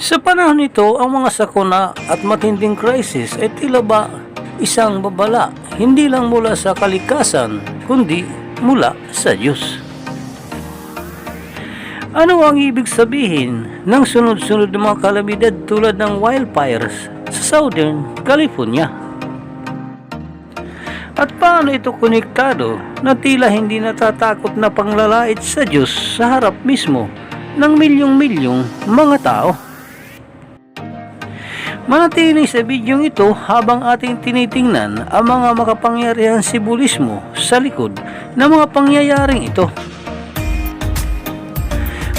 Sa panahon nito, ang mga sakuna at matinding krisis ay tila ba isang babala, hindi lang mula sa kalikasan, kundi mula sa Diyos. Ano ang ibig sabihin ng sunod-sunod na mga kalamidad tulad ng wildfires sa Southern California? At paano ito konektado na tila hindi natatakot na panglalait sa Diyos sa harap mismo ng milyong-milyong mga tao? Manatili sa bidyong ito habang ating tinitingnan ang mga makapangyarihang simbolismo sa likod ng mga pangyayaring ito.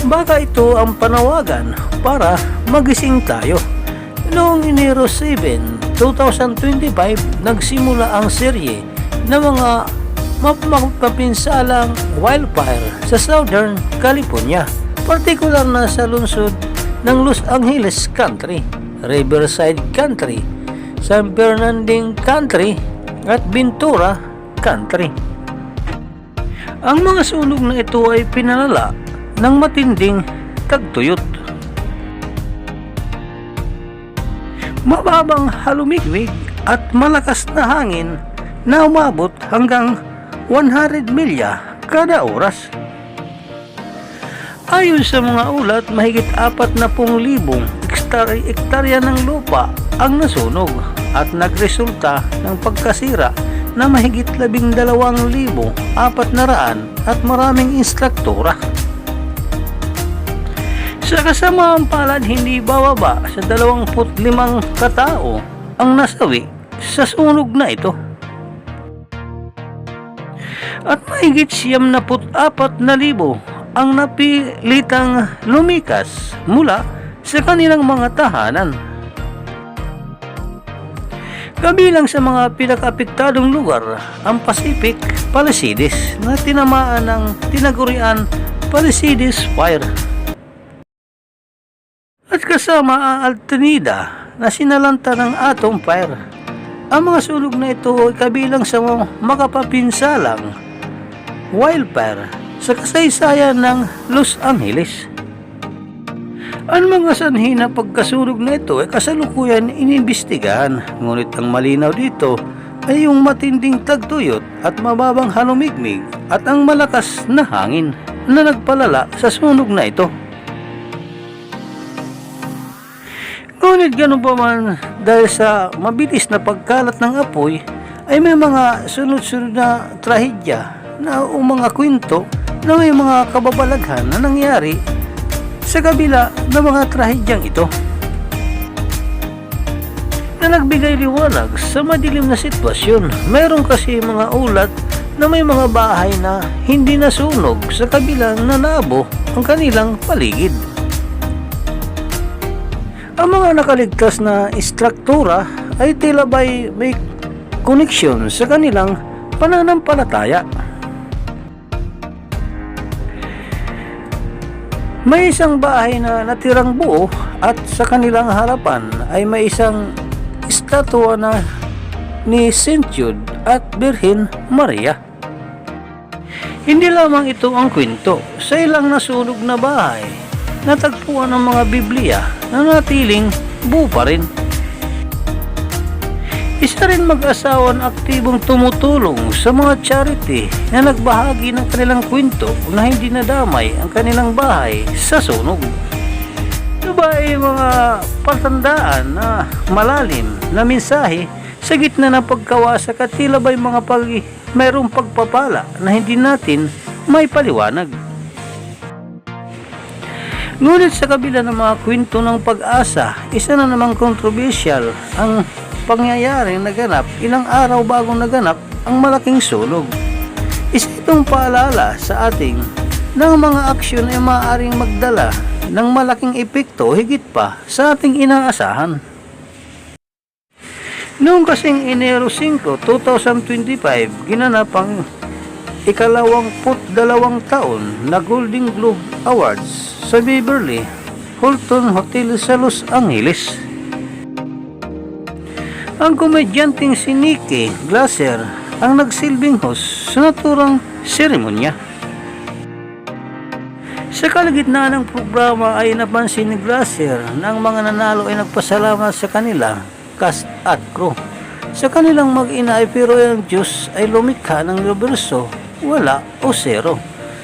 Baka ito ang panawagan para magising tayo. Noong Enero 7, 2025, nagsimula ang serye ng mga mapapinsalang wildfire sa Southern California, partikular na sa lungsod ng Los Angeles County, Riverside County, San Bernardino County at Ventura County. Ang mga sunog na ito ay pinalala ng matinding tagtuyot. Mababang halumigmig at malakas na hangin na umabot hanggang 100 milya kada oras. Ayon sa mga ulat, mahigit 40,000 ektarya ng lupa ang nasunog at nagresulta ng pagkasira na mahigit 12,400 at maraming instruktura. Sa kasamaang palad, hindi bababa sa 25 katao ang nasawi sa sunog na ito. At mahigit 74,000 ang napilitang lumikas mula sa kanilang mga tahanan. Kabilang sa mga pinaka-apektadong lugar ang Pacific Palisades na tinamaan ng tinagurian Palisades Fire. At kasama ang Altanida na sinalanta ng Atom Fire. Ang mga sunog na ito ay kabilang sa mga makapapinsalang wildfire sa kasaysayan ng Los Angeles. Ang mga sanhi na pagkasunog na ito ay kasalukuyan inimbestigahan, ngunit ang malinaw dito ay yung matinding tagtuyot at mababang halumigmig at ang malakas na hangin na nagpalala sa sunog na ito. Ngunit ganun pa man, dahil sa mabilis na pagkalat ng apoy, ay may mga sunod-sunod na trahedya na o mga kwento na may mga kababalaghan na nangyari sa kabila ng mga trahedyang ito, na nagbigay liwanag sa madilim na sitwasyon. Mayroon kasi mga ulat na may mga bahay na hindi nasunog sa kabila na naabo ang kanilang paligid. Ang mga nakaligtas na istruktura ay tila ba'y may koneksyon sa kanilang pananampalataya. May isang bahay na natirang buo at sa kanilang harapan ay may isang estatwa na ni Saint Jude at Birhen Maria. Hindi lamang ito ang kwento. Sa ilang nasunog na bahay, natagpuan ng mga Biblia na natiling buo pa rin. Isa rin mag-asawa na aktibong tumutulong sa mga charity na nagbahagi ng kanilang kwento na hindi nadamay ang kanilang bahay sa sunog. Ito ba ay mga patandaan na malalim na mensahe sa gitna ng pagkawasak at tila ba'y mga mayroong pagpapala na hindi natin may paliwanag? Ngunit sa kabila ng mga kwento ng pag-asa, isa na namang kontrobersyal ang pangyayaring naganap ilang araw bago naganap ang malaking sunog. Isa itong paalala sa ating ng mga aksyon ay maaaring magdala ng malaking epekto higit pa sa ating inaasahan. Noong kasing Enero 5, 2025, ginanap ang ika-22 taon na Golden Globe Awards sa Beverly Hilton Hotel sa Los Angeles. Ang komedyanteng si Nikki Glaser ang nagsilbing host sa naturang seremonya. Sa Sa kalagitnaan ng programa ay napansin ni Glaser na ang mga nanalo ay nagpasalamat sa kanila, cast at crew. Sa kanilang mag-ina ay pero ang Diyos ay lumikha ng universo, wala o zero.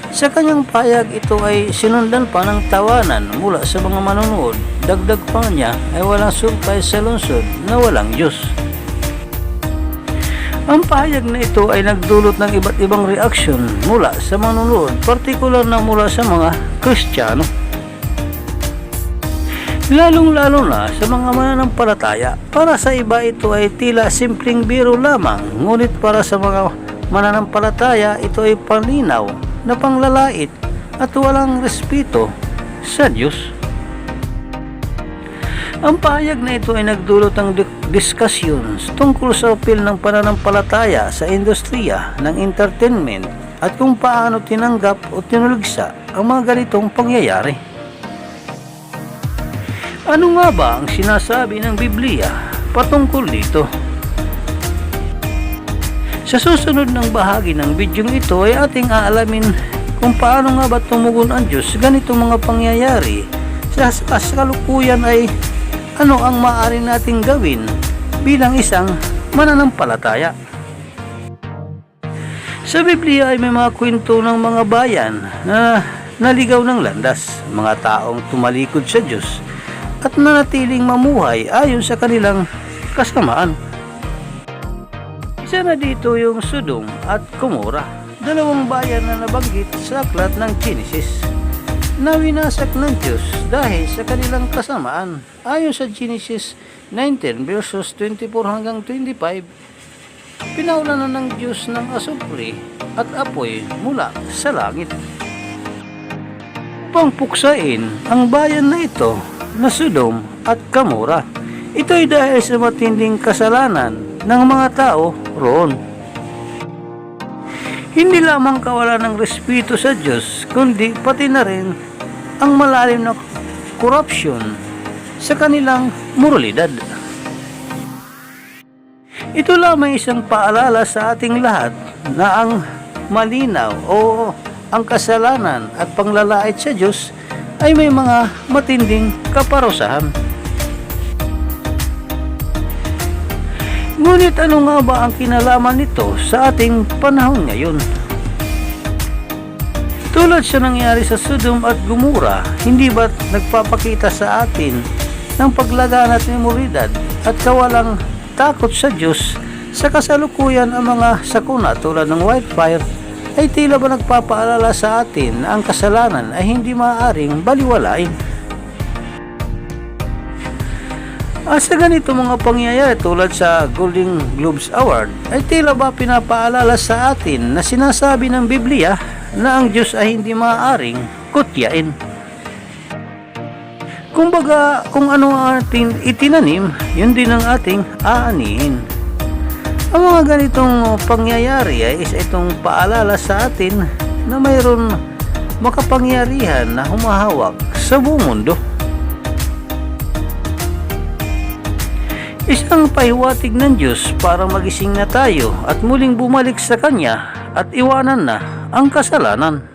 Sa kanyang payag ito ay sinundan pa ng tawanan mula sa mga manonood. Dagdag pa niya ay walang surprise sa lungsod na walang Diyos. Ang pahayag na ito ay nagdulot ng iba't ibang reaksyon mula sa manonood, partikular na mula sa mga Kristiyano. Lalong-lalo na sa mga mananampalataya. Para sa iba ito ay tila simpleng biro lamang, ngunit para sa mga mananampalataya ito ay panlinaw na panglalait at walang respeto sa Diyos. Ang pahayag na ito ay nagdulot ng diskusyon tungkol sa apil ng pananampalataya sa industriya ng entertainment at kung paano tinanggap o tinuligsa ang mga ganitong pangyayari. Ano nga ba ang sinasabi ng Biblia patungkol dito? Sa susunod ng bahagi ng bidyong ito ay ating aalamin kung paano nga ba tumugon ang Diyos sa ganitong mga pangyayari. Sa kasalukuyan ay ano ang maaari nating gawin bilang isang mananampalataya. Sa Biblia ay may mga kwento ng mga bayan na naligaw ng landas, mga taong tumalikod sa Diyos at nanatiling mamuhay ayon sa kanilang kasamaan. Isa na dito yung Sodom at Gomorrah, dalawang bayan na nabanggit sa aklat ng Genesis, na winasak ng Diyos dahil sa kanilang kasamaan. Ayon sa Genesis 19 verses 24 hanggang 25, pinaulan ng Diyos ng asupre at apoy mula sa langit. Pangpuksain ang bayan na ito na Sodom at Gomorrah. Ito ay dahil sa matinding kasalanan ng mga tao roon. Hindi lamang kawalan ng respeto sa Diyos, kundi pati na rin ang malalim na korupsyon sa kanilang moralidad. Ito lamang isang paalala sa ating lahat na ang malinaw o ang kasalanan at panglalait sa Diyos ay may mga matinding kaparusahan. Ngunit ano nga ba ang kinalaman nito sa ating panahon ngayon? Tulad sa nangyari sa Sodom at Gomorrah, hindi ba nagpapakita sa atin ng paglaganap ng moralidad at kawalang takot sa Diyos? Sa kasalukuyan ang mga sakuna tulad ng wildfire ay tila ba nagpapaalala sa atin na ang kasalanan ay hindi maaaring baliwalain. At sa ganito mga pangyayari tulad sa Golden Globes Award ay tila ba pinapaalala sa atin na sinasabi ng Biblia na ang Diyos ay hindi maaaring kutyain. Kumbaga, kung ano ang ating itinanim, yun din ang ating aanihin. Ang mga ganitong pangyayari ay isa itong paalala sa atin na mayroon makapangyarihan na humahawak sa buong mundo. Isang pahiwatig ng Diyos para magising na tayo at muling bumalik sa Kanya at iwanan na ang kasalanan.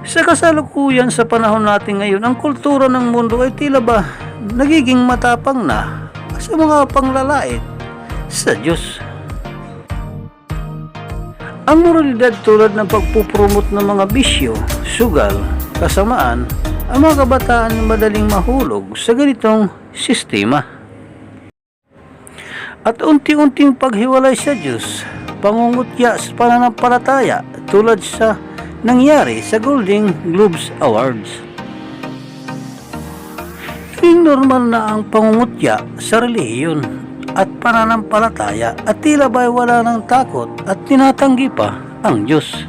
Sa kasalukuyan sa panahon natin ngayon, ang kultura ng mundo ay tila ba nagiging matapang na sa mga panglalait sa Diyos. Ang moralidad tulad ng pagpupromote ng mga bisyo, sugal, kasamaan, ang mga kabataan ay madaling mahulog sa ganitong sistema. At unti-unting paghiwalay sa Diyos, pangungutya sa pananampalataya tulad sa nangyari sa Golden Globes Awards. Naging normal na ang pangungutya sa relihiyon at pananampalataya at tila ba'y wala ng takot at tinatanggi pa ang Diyos.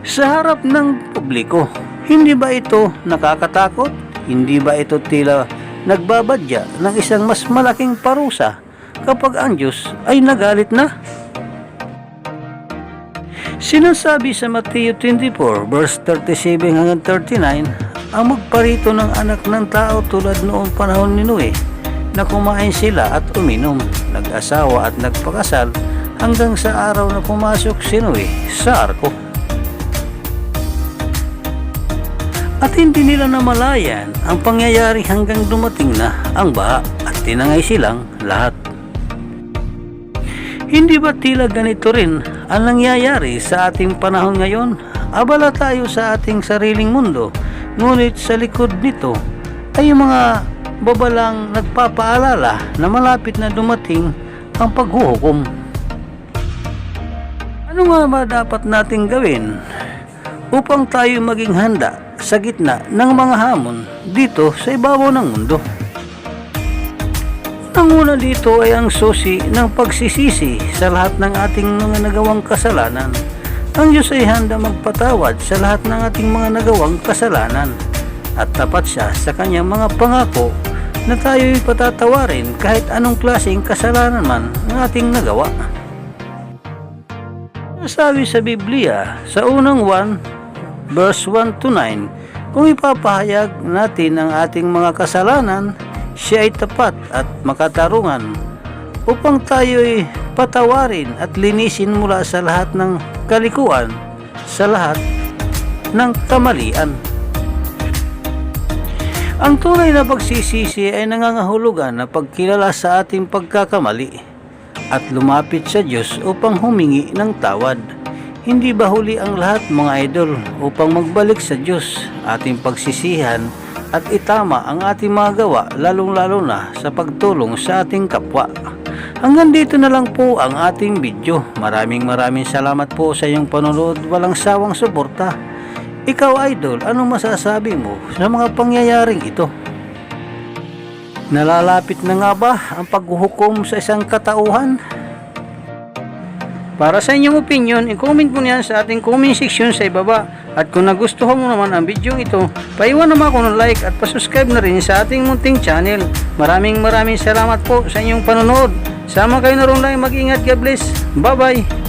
Sa harap ng publiko, hindi ba ito nakakatakot? Hindi ba ito tila nagbabadya ng isang mas malaking parusa kapag ang Diyos ay nagalit na? Sinasabi sa Matthew 24 verse 37 hanggang 39, ang magparito ng anak ng tao tulad noong panahon ni Noe, na kumain sila at uminom, nag-asawa at nagpakasal hanggang sa araw na pumasok si Noe sa arko. At hindi nila namalayan ang pangyayari hanggang dumating na ang baha at tinangay silang lahat. Hindi ba tila ganito rin ang nangyayari sa ating panahon ngayon? Abala tayo sa ating sariling mundo, ngunit sa likod nito ay yung mga babalang nagpapaalala na malapit na dumating ang paghuhukom. Ano nga ba dapat nating gawin upang tayo maging handa sa gitna ng mga hamon dito sa ibabaw ng mundo? Ang una dito ay ang susi ng pagsisisi sa lahat ng ating mga nagawang kasalanan. Ang Diyos ay handa magpatawad sa lahat ng ating mga nagawang kasalanan at tapat siya sa kanyang mga pangako na tayo'y patatawarin kahit anong klaseng kasalanan man ang ating nagawa. Sabi sa Biblia sa unang 1 verse 1 to 9, kung ipapahayag natin ang ating mga kasalanan, siya ay tapat at makatarungan upang tayo'y patawarin at linisin mula sa lahat ng kalikuan, sa lahat ng kamalian. Ang tunay na pagsisisi ay nangangahulugan na pagkilala sa ating pagkakamali at lumapit sa Diyos upang humingi ng tawad. Hindi ba huli ang lahat, mga idol, upang magbalik sa Diyos, ating pagsisihan at itama ang ating mga gawa, lalong-lalo na sa pagtulong sa ating kapwa. Hanggang dito na lang po ang ating video. Maraming salamat po sa iyong panonood, walang sawang suporta. Ikaw, idol, anong masasabi mo sa mga pangyayaring ito? Nalalapit na nga ba ang paghuhukom sa isang katauhan? Para sa inyong opinion, i-comment mo niyan sa ating comment section sa ibaba. At kung nagustuhan mo naman ang video ito, paiwan naman ako ng like at pasubscribe na rin sa ating munting channel. Maraming salamat po sa inyong panonood. Sama kayo na rin lang, mag-ingat, God bless. Bye bye!